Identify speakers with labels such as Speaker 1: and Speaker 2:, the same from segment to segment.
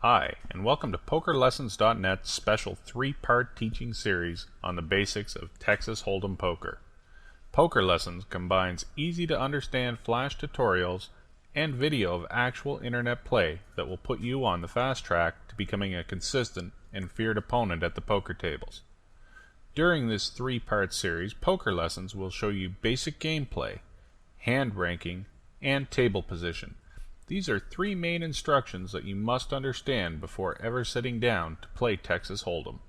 Speaker 1: Hi, and welcome to PokerLessons.net's special three-part teaching series on the basics of Texas Hold'em poker. Poker Lessons combines easy-to-understand flash tutorials and video of actual internet play that will put you on the fast track to becoming a consistent and feared opponent at the poker tables. During this three-part series, Poker Lessons will show you basic gameplay, hand ranking, and table position. These are three main instructions that you must understand before ever sitting down to play Texas Hold'em.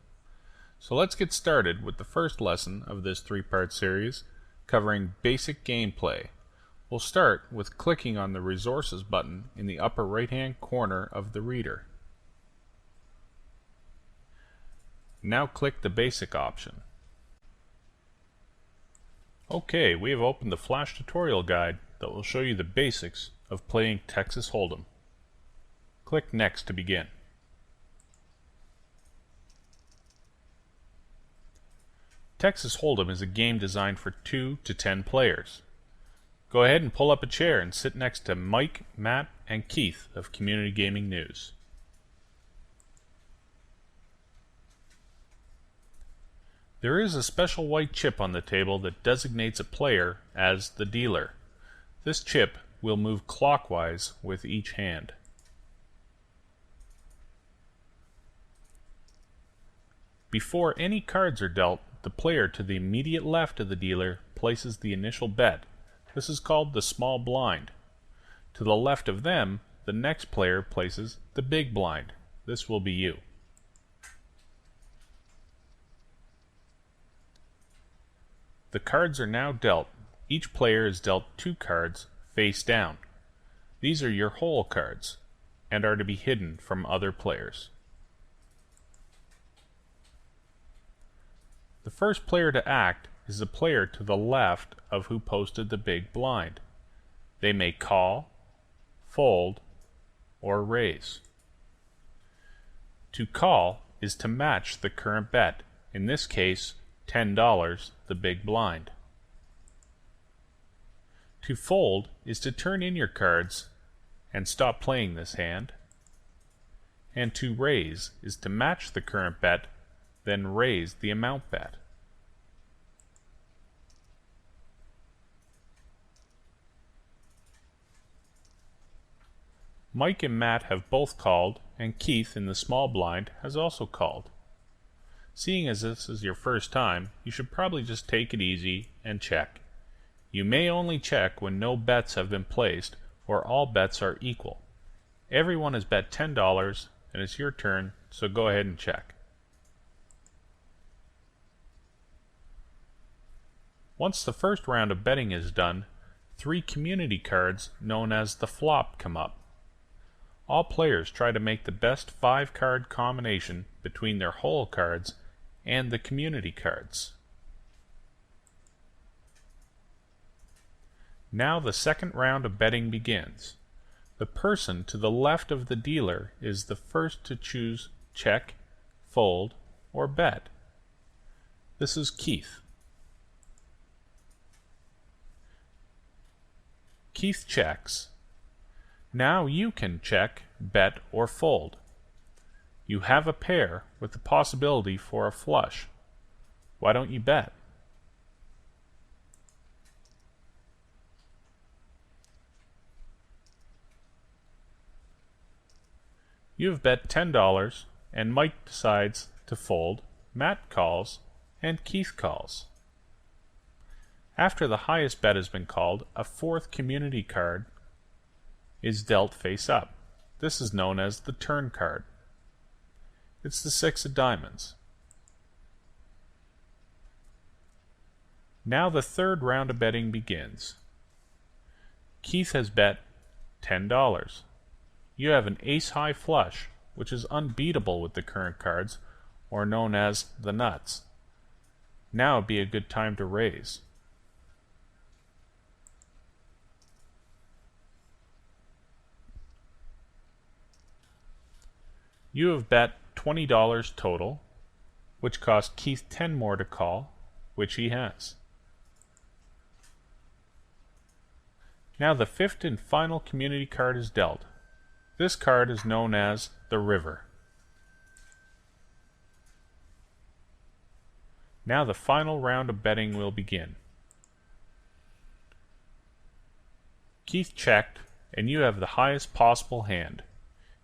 Speaker 1: So let's get started with the first lesson of this three-part series, covering basic gameplay. We'll start with clicking on the Resources button in the upper right-hand corner of the reader. Now click the Basic option. Okay, we have opened the flash tutorial guide that will show you the basics of playing Texas Hold'em. Click Next to begin. Texas Hold'em is a game designed for 2 to 10 players. Go ahead and pull up a chair and sit next to Mike, Matt, and Keith of Community Gaming News. There is a special white chip on the table that designates a player as the dealer. This chip will move clockwise with each hand. Before any cards are dealt, the player to the immediate left of the dealer places the initial bet. This is called the small blind. To the left of them, the next player places the big blind. This will be you. The cards are now dealt. Each player is dealt 2 cards face down. These are your hole cards and are to be hidden from other players. The first player to act is the player to the left of who posted the big blind. They may call, fold, or raise. To call is to match the current bet, in this case $10, the big blind. To fold is to turn in your cards and stop playing this hand. And to raise is to match the current bet, then raise the amount bet. Mike and Matt have both called, and Keith in the small blind has also called. Seeing as this is your first time, you should probably just take it easy and check. You may only check when no bets have been placed or all bets are equal. Everyone has bet $10 and it's your turn, so go ahead and check. Once the first round of betting is done, 3 community cards known as the flop come up. All players try to make the best 5-card combination between their hole cards and the community cards. Now the second round of betting begins. The person to the left of the dealer is the first to choose check, fold, or bet. This is Keith. Keith checks. Now you can check, bet, or fold. You have a pair with the possibility for a flush. Why don't you bet? You have bet $10, and Mike decides to fold, Matt calls, and Keith calls. After the highest bet has been called, a 4th community card is dealt face up. This is known as the turn card. It's the 6 of diamonds. Now the third round of betting begins. Keith has bet $10. You have an ace-high flush, which is unbeatable with the current cards, or known as the nuts. Now would be a good time to raise. You have bet $20 total, which cost Keith 10 more to call, which he has. Now the 5th and final community card is dealt. This card is known as the River. Now the final round of betting will begin. Keith checked, and you have the highest possible hand,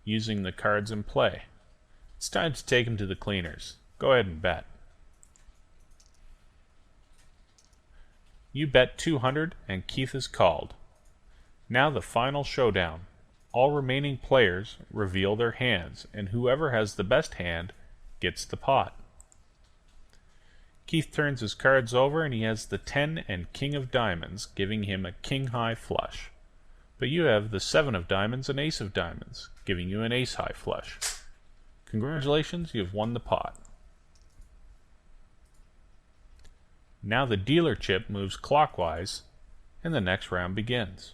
Speaker 1: using the cards in play. It's time to take him to the cleaners. Go ahead and bet. You bet 200 and Keith is called. Now the final showdown. All remaining players reveal their hands, and whoever has the best hand gets the pot. Keith turns his cards over and he has the 10 and King of Diamonds, giving him a King-high flush. But you have the 7 of Diamonds and Ace of Diamonds, giving you an Ace-high flush. Congratulations, you have won the pot. Now the dealer chip moves clockwise, and the next round begins.